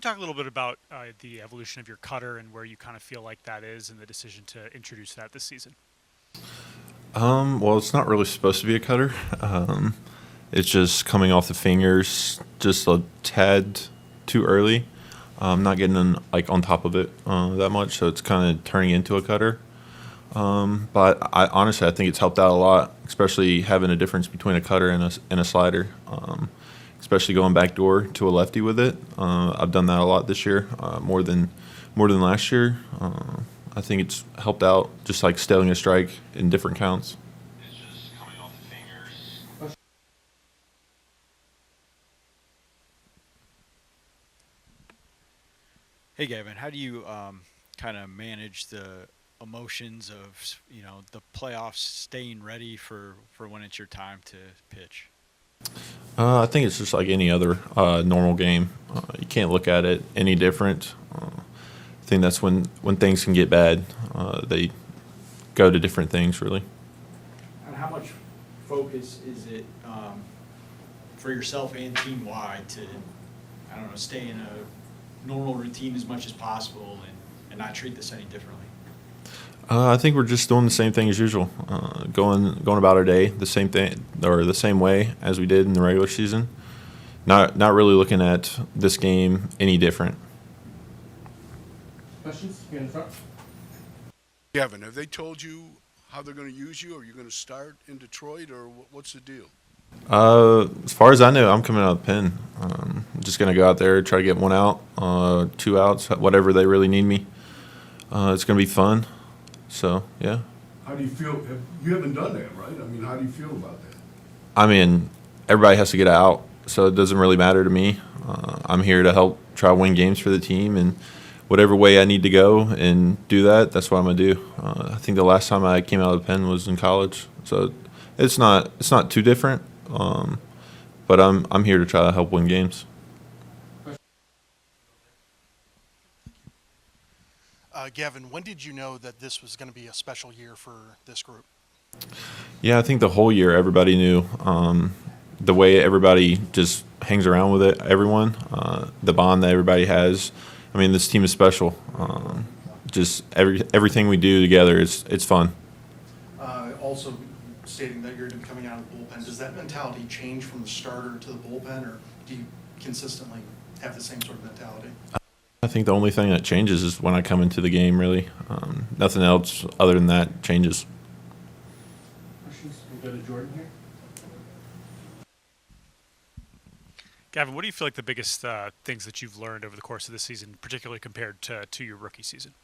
talk a little bit about the evolution of your cutter and where you kind of feel like that is and the decision to introduce that this season? Well, it's not really supposed to be a cutter. It's just coming off the fingers just a tad too early. Not getting like on top of it that much, so it's kind of turning into a cutter. But I honestly, I think it's helped out a lot, especially having a difference between a cutter and a slider. Especially going backdoor to a lefty with it. I've done that a lot this year, more than last year. I think it's helped out, just like stealing a strike in different counts. Hey, Gavin, how do you kind of manage the emotions of the playoffs, staying ready for when it's your time to pitch? I think it's just like any other normal game. You can't look at it any different. I think that's when things can get bad. They go to different things, really. And how much focus is it for yourself and team wide to, I don't know, stay in a normal routine as much as possible and not treat this any differently? I think we're just doing the same thing as usual, going about our day the same thing or the same way as we did in the regular season. Not really looking at this game any different. Questions here in the front? Gavin, have they told you how they're going to use you? Are you going to start in Detroit, or what's the deal? As far as I know, I'm coming out of the pen. I'm just gonna go out there, try to get one out, 2 outs, whatever they really need me. It's gonna be fun. So yeah. How do you feel? You haven't done that, right? I mean, how do you feel about that? I mean, everybody has to get out, so it doesn't really matter to me. I'm here to help try to win games for the team, and whatever way I need to go and do that, that's what I'm gonna do. I think the last time I came out of the pen was in college, so it's not too different. But I'm here to try to help win games. Gavin, when did you know that this was going to be a special year for this group? Yeah, I think the whole year everybody knew. The way everybody just hangs around with it, everyone, the bond that everybody has. I mean, this team is special. Just everything we do together, it's fun. Also, stating that you're coming out of the bullpen, does that mentality change from the starter to the bullpen, or do you consistently have the same sort of mentality? I think the only thing that changes is when I come into the game, really. Nothing else other than that changes. Questions? We'll go to Jordan here. Gavin, what do you feel like the biggest things that you've learned over the course of the season, particularly compared to your rookie season?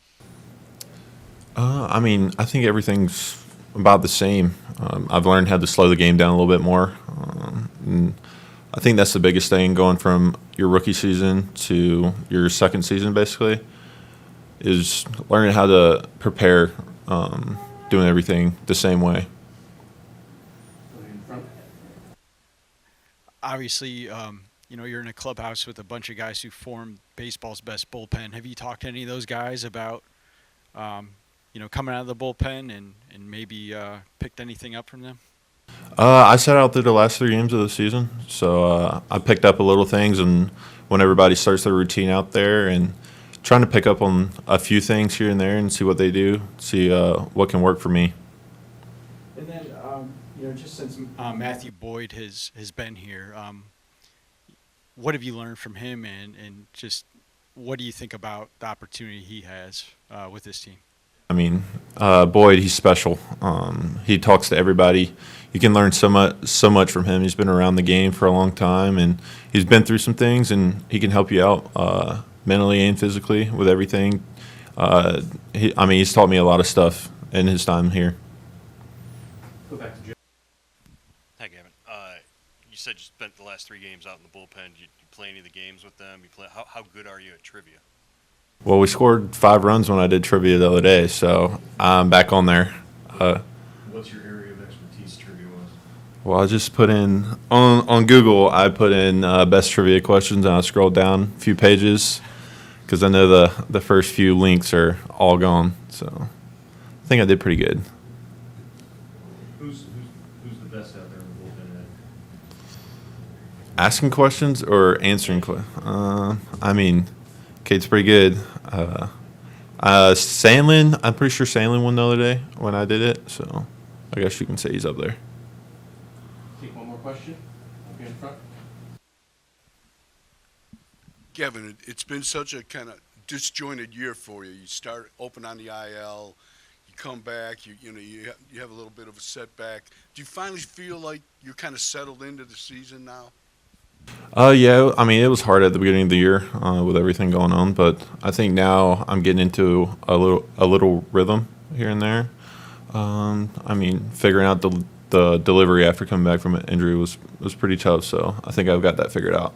I mean, I think everything's about the same. I've learned how to slow the game down a little bit more. And I think that's the biggest thing going from your rookie season to your second season, basically, is learning how to prepare, doing everything the same way. Go in front. Obviously, you're in a clubhouse with a bunch of guys who formed baseball's best bullpen. Have you talked to any of those guys about, coming out of the bullpen and maybe picked anything up from them? I sat out through the last 3 games of the season, so I picked up a little things, and when everybody starts their routine out there, and trying to pick up on a few things here and there and see what they do, see what can work for me. And then, just since Matthew Boyd has been here, what have you learned from him, and just what do you think about the opportunity he has with this team? I mean, Boyd, he's special. He talks to everybody. You can learn so much from him. He's been around the game for a long time, and he's been through some things, and he can help you out mentally and physically with everything. He's taught me a lot of stuff in his time here. Go back to Joe. Hi, Gavin. You said you spent the last 3 games out in the bullpen. Did you play any of the games with them? How good are you at trivia? Well, we scored 5 runs when I did trivia the other day, so I'm back on there. What's your area of expertise trivia-wise? Well, I just put in on Google. I put in best trivia questions, and I scrolled down a few pages because I know the first few links are all gone. So I think I did pretty good. Who's the best out there in the bullpen today? Asking questions or answering questions? I mean, Kate's pretty good. Sandlin, I'm pretty sure Sandlin won the other day when I did it, so I guess you can say he's up there. Take one more question. Up here in front. Gavin, it's been such a kind of disjointed year for you. You start open on the IL, you come back, you have a little bit of a setback. Do you finally feel like you're kind of settled into the season now? Yeah, I mean, it was hard at the beginning of the year with everything going on, but I think now I'm getting into a little rhythm here and there. I mean, figuring out the delivery after coming back from an injury was pretty tough, so I think I've got that figured out.